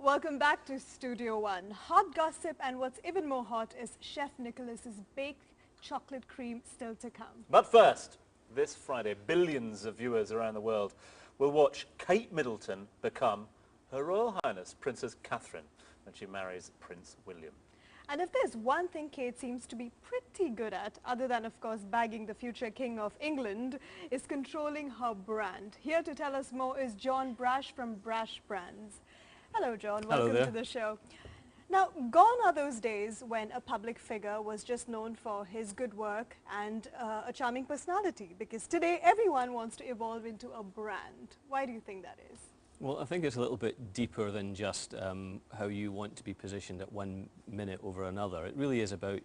Welcome back to Studio One. Hot gossip, and what's even more hot is Chef Nicholas's baked chocolate cream still to come. But first, this Friday, billions of viewers around the world will watch Kate Middleton become Her Royal Highness Princess Catherine when she marries Prince William. And if there's one thing Kate seems to be pretty good at, other than of course bagging the future King of England, is controlling her brand. Here to tell us more is John Brash from Brash Brands. Hello John, welcome to the show. Now, gone are those days when a public figure was just known for his good work and a charming personality, because today everyone wants to evolve into a brand. Why do you think that is? Well, I think it's a little bit deeper than just how you want to be positioned at one minute over another. It really is about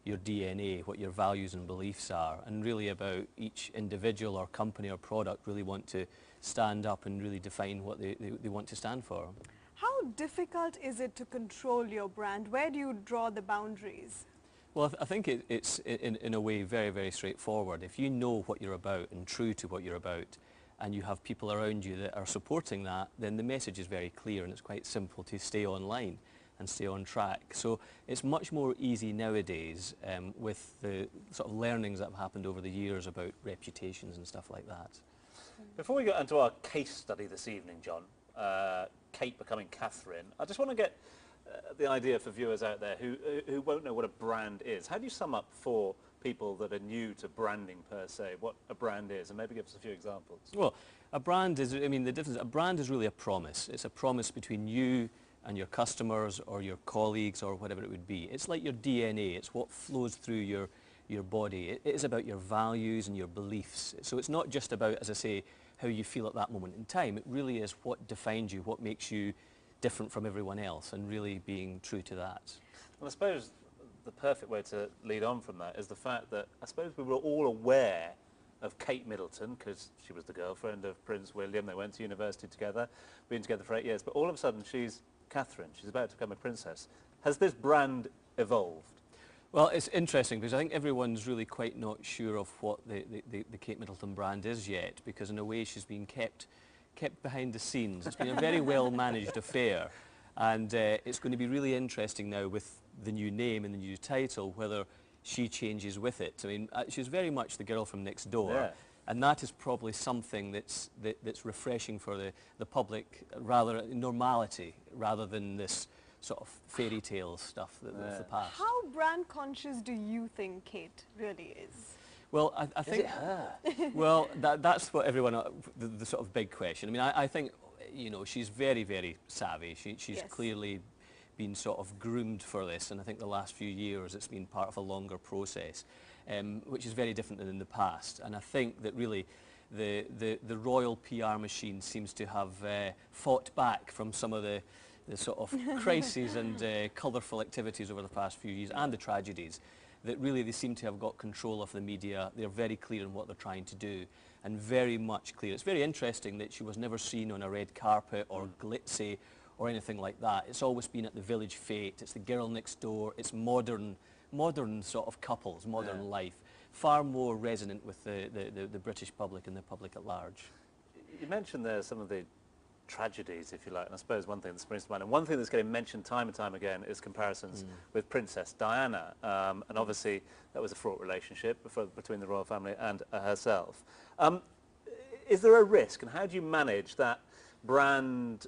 your DNA, what your values and beliefs are, and really about each individual or company or product really want to stand up and really define what they want to stand for. How difficult is it to control your brand? Where do you draw the boundaries? Well, I think it's in a way very, very straightforward. If you know what you're about and true to what you're about, and you have people around you that are supporting that, then the message is very clear and it's quite simple to stay online and stay on track. So it's much more easy nowadays with the sort of learnings that have happened over the years about reputations and stuff like that. Before we get into our case study this evening, John, Kate becoming Catherine, I just want to get the idea for viewers out there who won't know what a brand is. How do you sum up for people that are new to branding per se, what a brand is, and maybe give us a few examples? Well, a brand is, I mean, the difference, a brand is really a promise. It's a promise between you and your customers or your colleagues or whatever it would be. It's like your DNA. It's what flows through your body. It is about your values and your beliefs. So it's not just about, as I say, how you feel at that moment in time. It really is what defines you, what makes you different from everyone else, and really being true to that. Well, I suppose the perfect way to lead on from that is the fact that I suppose we were all aware of Kate Middleton because she was the girlfriend of Prince William. They went to university together, been together for 8 years, but all of a sudden she's Catherine. She's about to become a princess. Has this brand evolved? Well, it's interesting because I think everyone's really quite not sure of what the Kate Middleton brand is yet, because in a way she's been kept behind the scenes. It's been a very well managed affair, and it's going to be really interesting now with the new name and the new title whether she changes with it. I mean, she's very much the girl from next door. Yeah. And that is probably something that's refreshing for the public, rather normality, rather than this sort of fairy tale stuff of the past. How brand conscious do you think Kate really is? Well, I think... Is it her? Well, that's what everyone... The sort of big question. I mean, I think, you know, she's very, very savvy. She's Yes. clearly been sort of groomed for this, and I think the last few years it's been part of a longer process, which is very different than in the past. And I think that really the royal PR machine seems to have fought back from some of the sort of crises and colourful activities over the past few years, and the tragedies, that really they seem to have got control of the media. They're very clear in what they're trying to do, and very much clear. It's very interesting that she was never seen on a red carpet or glitzy or anything like that. It's always been at the village fete. It's the girl next door. It's modern sort of couples, modern life. Far more resonant with the British public and the public at large. You mentioned there some of the tragedies, if you like, and I suppose one thing that springs to mind, and one thing that's getting mentioned time and time again is comparisons with Princess Diana, and obviously that was a fraught relationship between the royal family and herself. Is there a risk, and how do you manage that brand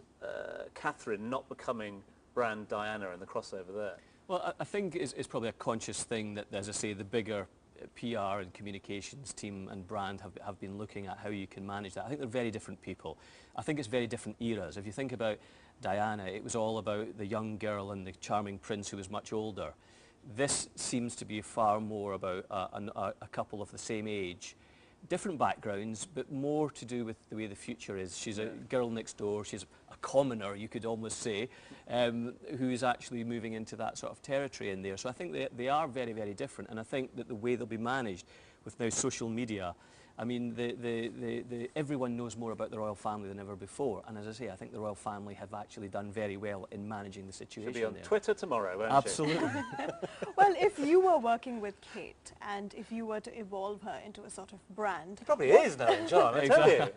Catherine not becoming brand Diana and the crossover there? Well, I think it's probably a conscious thing that, as I say, the bigger PR and communications team and brand have been looking at how you can manage that. I think they're very different people. I think it's very different eras. If you think about Diana, it was all about the young girl and the charming prince who was much older. This seems to be far more about a couple of the same age, different backgrounds, but more to do with the way the future is. She's a girl next door, she's a commoner, you could almost say, who is actually moving into that sort of territory in there. So I think they are very, very different, and I think that the way they'll be managed with now social media I mean, everyone knows more about the royal family than ever before. And as I say, I think the royal family have actually done very well in managing the situation. She'll be on there. Twitter tomorrow, won't Absolutely. Well, if you were working with Kate and if you were to evolve her into a sort of brand, she? Probably is now, John, I tell you.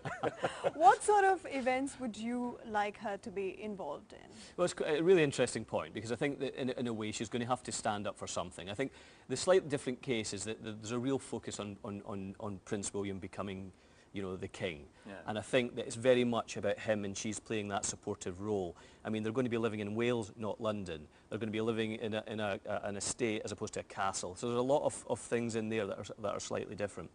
what sort of events would you like her to be involved in? Well, it's a really interesting point, because I think that in a way she's going to have to stand up for something. I think the slightly different case is that there's a real focus on Prince William becoming, you know, the king. Yeah. And I think that it's very much about him, and she's playing that supportive role. I mean, they're going to be living in Wales, not London. They're going to be living in an estate as opposed to a castle. So there's a lot of things in there that are slightly different.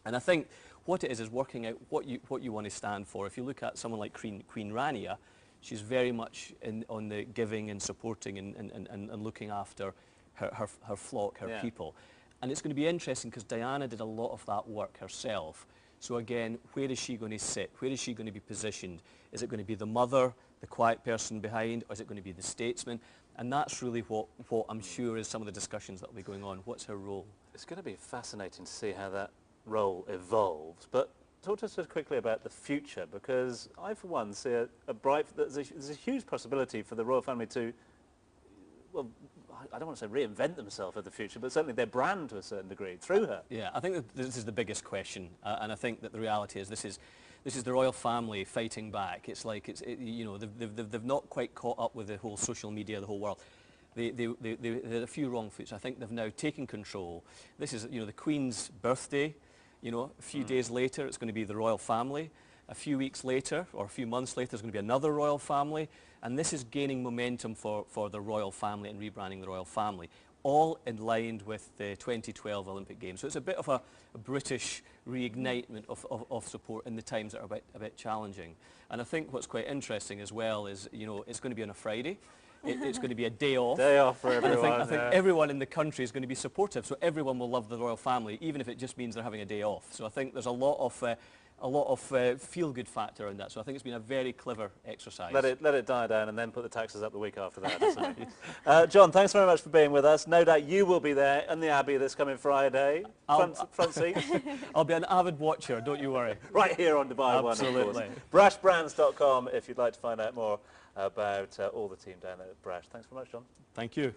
And I think what it is working out what you want to stand for. If you look at someone like Queen Rania, she's very much on the giving and supporting and looking after her flock, her people. And it's going to be interesting because Diana did a lot of that work herself. So again, where is she going to sit? Where is she going to be positioned? Is it going to be the mother, the quiet person behind, or is it going to be the statesman? And that's really what I'm sure is some of the discussions that will be going on. What's her role? It's going to be fascinating to see how that role evolves. But talk to us just quickly about the future, because I, for one, see there's a huge possibility for the royal family to, well, I don't want to say reinvent themselves in the future, but certainly their brand to a certain degree through her. Yeah, I think that this is the biggest question, and I think that the reality is this is the royal family fighting back. It's like you know, they've not quite caught up with the whole social media, the whole world. They had a few wrong foots. I think they've now taken control. This is, you know, the Queen's birthday. You know, a few days later, it's going to be the royal family. A few weeks later, or a few months later, there's going to be another royal family. And this is gaining momentum for the royal family and rebranding the royal family, all in line with the 2012 Olympic Games. So it's a bit of a British reignitement of support in the times that are a bit challenging. And I think what's quite interesting as well is, you know, it's going to be on a Friday. It's going to be a day off. Day off for everyone. I think everyone in the country is going to be supportive, so everyone will love the royal family, even if it just means they're having a day off. So I think there's a lot of feel-good factor in that. So I think it's been a very clever exercise. Let it die down and then put the taxes up the week after that, isn't it? John, thanks very much for being with us. No doubt you will be there in the Abbey this coming Friday. Front seat. I'll be an avid watcher, don't you worry. Right here on Dubai One, of course. Brashbrands.com if you'd like to find out more about all the team down at Brash. Thanks very much, John. Thank you.